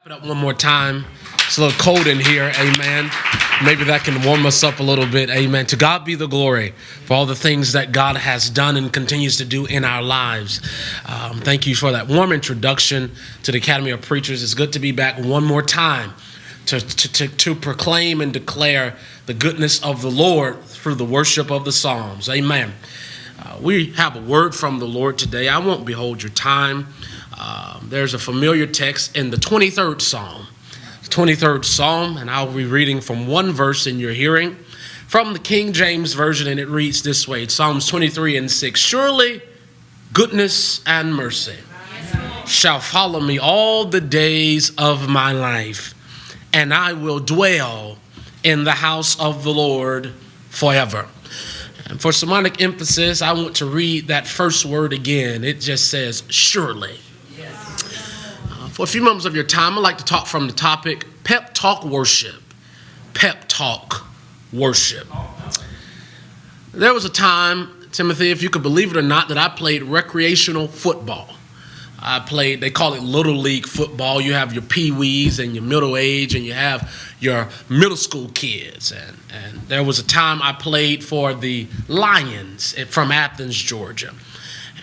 It up one more time. It's a little cold in here, amen. Maybe that can warm us up a little bit, amen. To God be the glory for all the things that God has done and continues to do in our lives. Thank you for that warm introduction to the Academy of Preachers. It's good to be back one more time to proclaim and declare the goodness of the Lord through the worship of the Psalms, amen. We have a word from the Lord today. I won't behold your time. There's a familiar text in the 23rd Psalm. The 23rd Psalm, and I'll be reading from one verse in your hearing from the King James Version, and it reads this way. It's Psalms 23 and 6. Surely goodness and mercy shall follow me all the days of my life, and I will dwell in the house of the Lord forever. And for semantic emphasis, I want to read that first word again. It just says, surely. For a few moments of your time, I'd like to talk from the topic, pep-talk worship. Pep-talk worship. There was a time, Timothy, if you could believe it or not, that I played recreational football. They call it Little League football. You have your pee-wees and your middle age, and you have your middle school kids. And there was a time I played for the Lions from Athens, Georgia.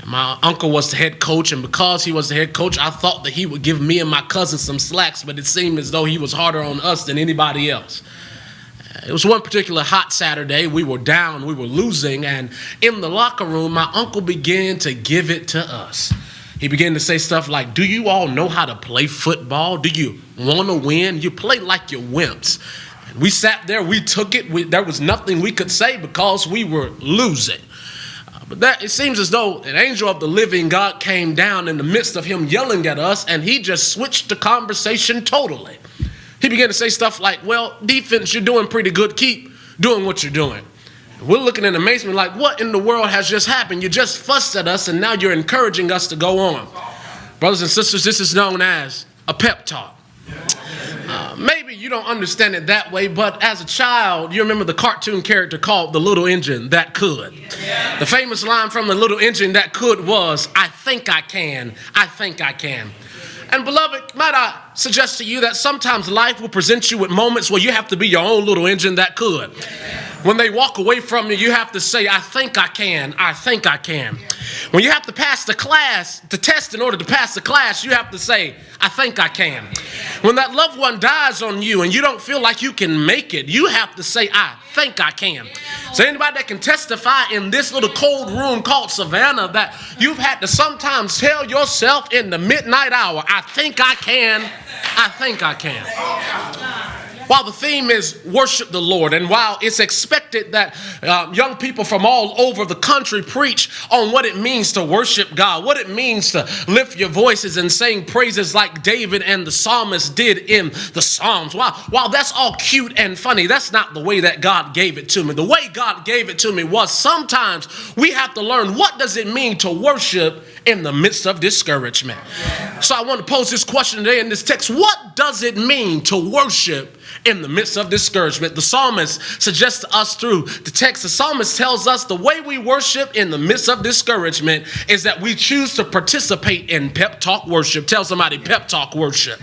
And my uncle was the head coach, and because he was the head coach, I thought that he would give me and my cousins some slacks, but it seemed as though he was harder on us than anybody else. It was one particular hot Saturday. We were down, we were losing, and in the locker room, my uncle began to give it to us. He began to say stuff like, do you all know how to play football? Do you want to win? You play like you're wimps. And we sat there, we took it. There was nothing we could say because we were losing. But it seems as though an angel of the living God came down in the midst of him yelling at us, and he just switched the conversation totally. He began to say stuff like, well, defense, you're doing pretty good. Keep doing what you're doing. We're looking in amazement like, what in the world has just happened? You just fussed at us, and now you're encouraging us to go on. Brothers and sisters, this is known as a pep talk. Maybe you don't understand it that way, but as a child, you remember the cartoon character called the Little Engine That Could. The famous line from the Little Engine That Could was, I think I can, I think I can. And beloved, might I suggest to you that sometimes life will present you with moments where you have to be your own little engine that could. When they walk away from you, you have to say, I think I can, I think I can. When you have to pass the test in order to pass the class, you have to say, I think I can. When that loved one dies on you and you don't feel like you can make it, you have to say, I think I can. So anybody that can testify in this little cold room called Savannah that you've had to sometimes tell yourself in the midnight hour, I think I can, I think I can. While the theme is worship the Lord, and while it's expected that young people from all over the country preach on what it means to worship God, what it means to lift your voices and sing praises like David and the psalmist did in the Psalms. While that's all cute and funny, that's not the way that God gave it to me. The way God gave it to me was sometimes we have to learn what does it mean to worship in the midst of discouragement. So I want to pose this question today in this text. What does it mean to worship in the midst of discouragement? The psalmist suggests to us through the text, the psalmist tells us the way we worship in the midst of discouragement is that we choose to participate in pep talk worship. Tell somebody, pep talk worship.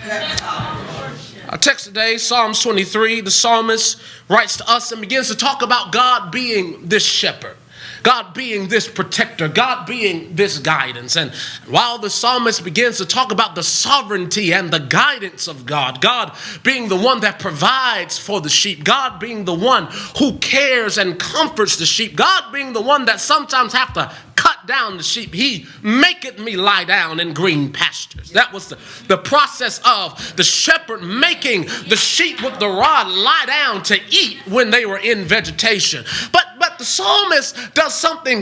Our text today, Psalms 23, the psalmist writes to us and begins to talk about God being this shepherd. God being this protector, God being this guidance. And while the psalmist begins to talk about the sovereignty and the guidance of God, God being the one that provides for the sheep, God being the one who cares and comforts the sheep, God being the one that sometimes have to cut down the sheep. He maketh me lie down in green pastures. That was the process of the shepherd making the sheep with the rod lie down to eat when they were in vegetation. But the psalmist does something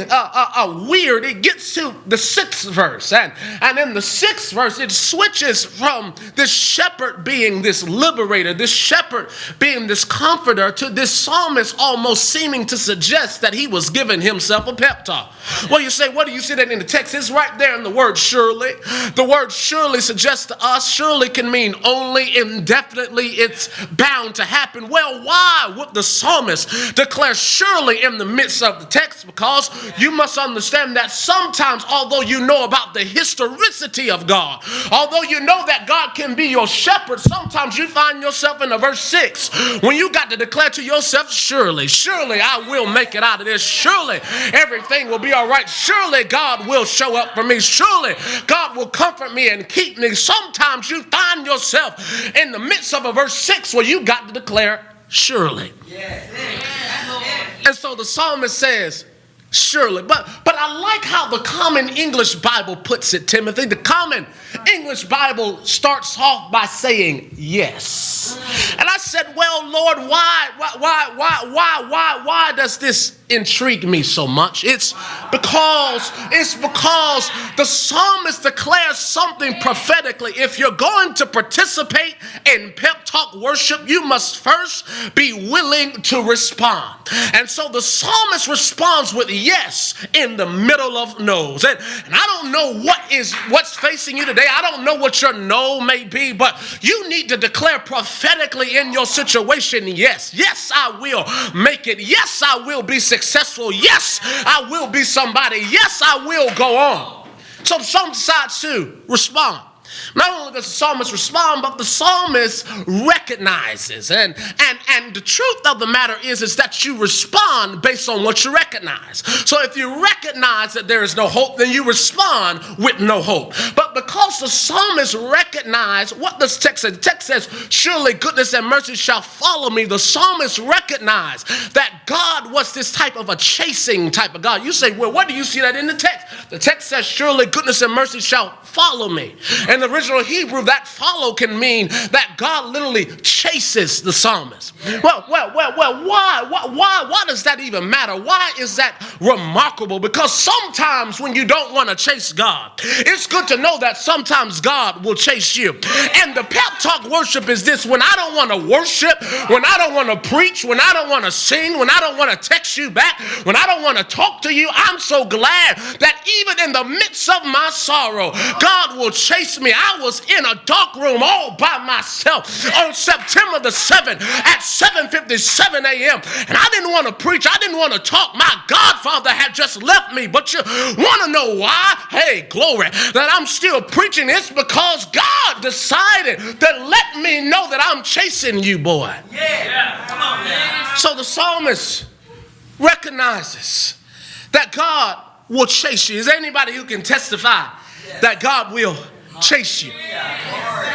weird. It gets to the 6th verse. And in the 6th verse, it switches from this shepherd being this liberator, this shepherd being this comforter, to this psalmist almost seeming to suggest that he was giving himself a pep talk. Well, you say, what do you see that in the text? It's right there in the word surely. The word surely suggests to us, surely can mean only, indefinitely, it's bound to happen. Well, why would the psalmist declare surely in the the midst of the text, because you must understand that sometimes, although you know about the historicity of God, although you know that God can be your shepherd, sometimes you find yourself in the verse 6 when you got to declare to yourself, surely I will make it out of this. Surely everything will be all right. Surely God will show up for me. Surely God will comfort me and keep me. Sometimes you find yourself in the midst of a verse 6 where you got to declare, surely. And so the psalmist says, surely. But I like how the Common English Bible puts it, Timothy. The Common English Bible starts off by saying yes. And I said, well, Lord, why does this intrigue me so much? It's because the psalmist declares something prophetically. If you're going to participate in pep talk worship, you must first be willing to respond. And so the psalmist responds with yes in the middle of no's. And I don't know what's facing you today. I don't know what your no may be, but you need to declare prophetically in your situation, yes, I will make it. Yes, I will be successful. Yes, I will be somebody. Yes, I will go on. So some decides to respond. Not only does the psalmist respond, but the psalmist recognizes. And the truth of the matter is that you respond based on what you recognize. So if you recognize that there is no hope, then you respond with no hope. But because the psalmist recognized what this text says, the text says, surely goodness and mercy shall follow me. The psalmist recognized that God was this type of a chasing type of God. You say, well, what do you see that in the text? The text says, surely goodness and mercy shall follow me. In the original Hebrew, that follow can mean that God literally chases the psalmist. Well, why does that even matter? Why is that remarkable? Because sometimes when you don't want to chase God, it's good to know that sometimes God will chase you. And the pep talk worship is this: when I don't want to worship, when I don't want to preach, when I don't want to sing, when I don't want to text you back, when I don't want to talk to you, I'm so glad that even in the midst of my sorrow, God will chase me. I was in a dark room all by myself on September the 7th at 7:57 a.m. And I didn't want to preach. I didn't want to talk. My Godfather had just left me. But you want to know why? Hey, glory, that I'm still preaching. It's because God decided to let me know that I'm chasing you, boy. Yeah. Come on, man. So the psalmist recognizes that God will chase you. Is there anybody who can testify that God will chase you?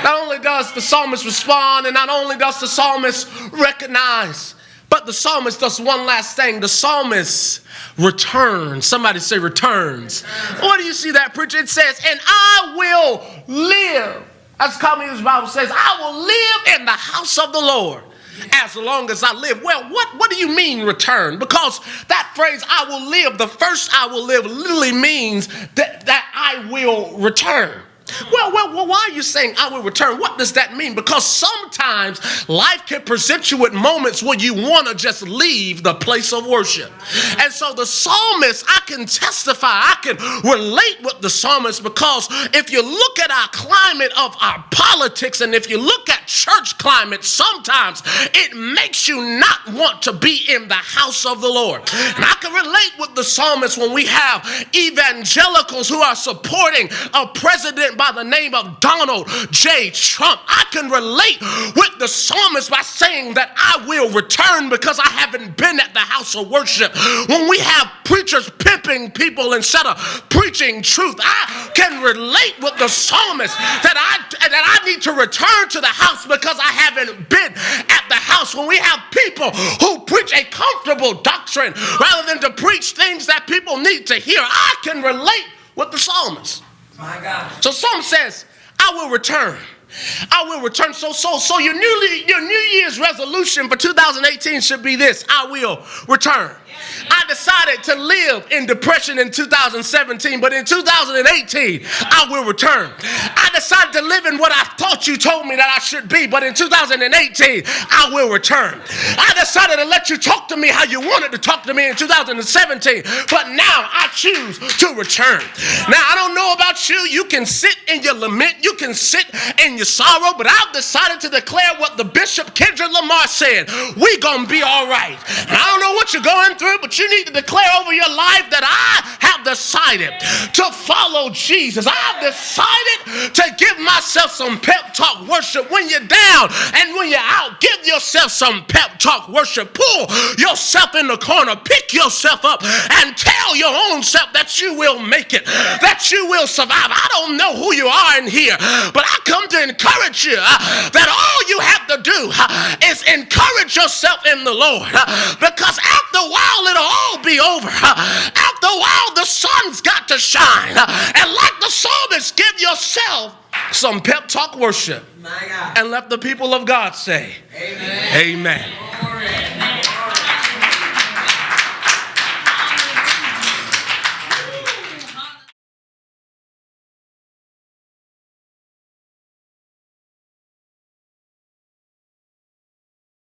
Not only does the psalmist respond, and not only does the psalmist recognize, but the psalmist does one last thing. The psalmist returns. Somebody say returns. What do you see that, preacher? It says, and I will live. As the Common English Bible says, I will live in the house of the Lord as long as I live. Well, what do you mean return? Because that phrase, I will live, the first I will live literally means that I will return. Well, why are you saying I will return? What does that mean? Because sometimes life can present you with moments where you want to just leave the place of worship. And so the psalmist, I can testify, I can relate with the psalmist, because if you look at our climate of our politics, and if you look at church climate, sometimes it makes you not want to be in the house of the Lord. And I can relate with the psalmist when we have evangelicals who are supporting a president by the name of Donald J. Trump. I can relate with the psalmist by saying that I will return because I haven't been at the house of worship. When we have preachers pimping people instead of preaching truth, I can relate with the psalmist that I need to return to the house because I haven't been at the house. When we have people who preach a comfortable doctrine rather than to preach things that people need to hear, I can relate with the psalmist. My God. So some says, I will return. I will return. So your New Year's resolution for 2018 should be this: I will return. I decided to live in depression in 2017, but in 2018, I will return. I decided to live in what I thought you told me that I should be, but in 2018, I will return. I decided to let you talk to me how you wanted to talk to me in 2017, but now I choose to return. Now, I don't know about you. You can sit in your lament. You can sit in your sorrow, but I've decided to declare what the Bishop Kendrick Lamar said. We're going to be all right. And I don't know what you're going through, but what you need to declare over your life? That I have decided to follow Jesus. I've decided to give myself some pep talk worship. When you're down and when you're out, give yourself some pep talk worship. Pull yourself in the corner, pick yourself up, and tell your own self that you will make it, that you will survive. I don't know who you are in here, but I come to encourage you that all you have to do is encourage yourself in the Lord, because after a while it'll all be over. After a while the sun's got to shine, and like the psalmist, give yourself some pep talk worship, and let the people of God say, amen. Amen.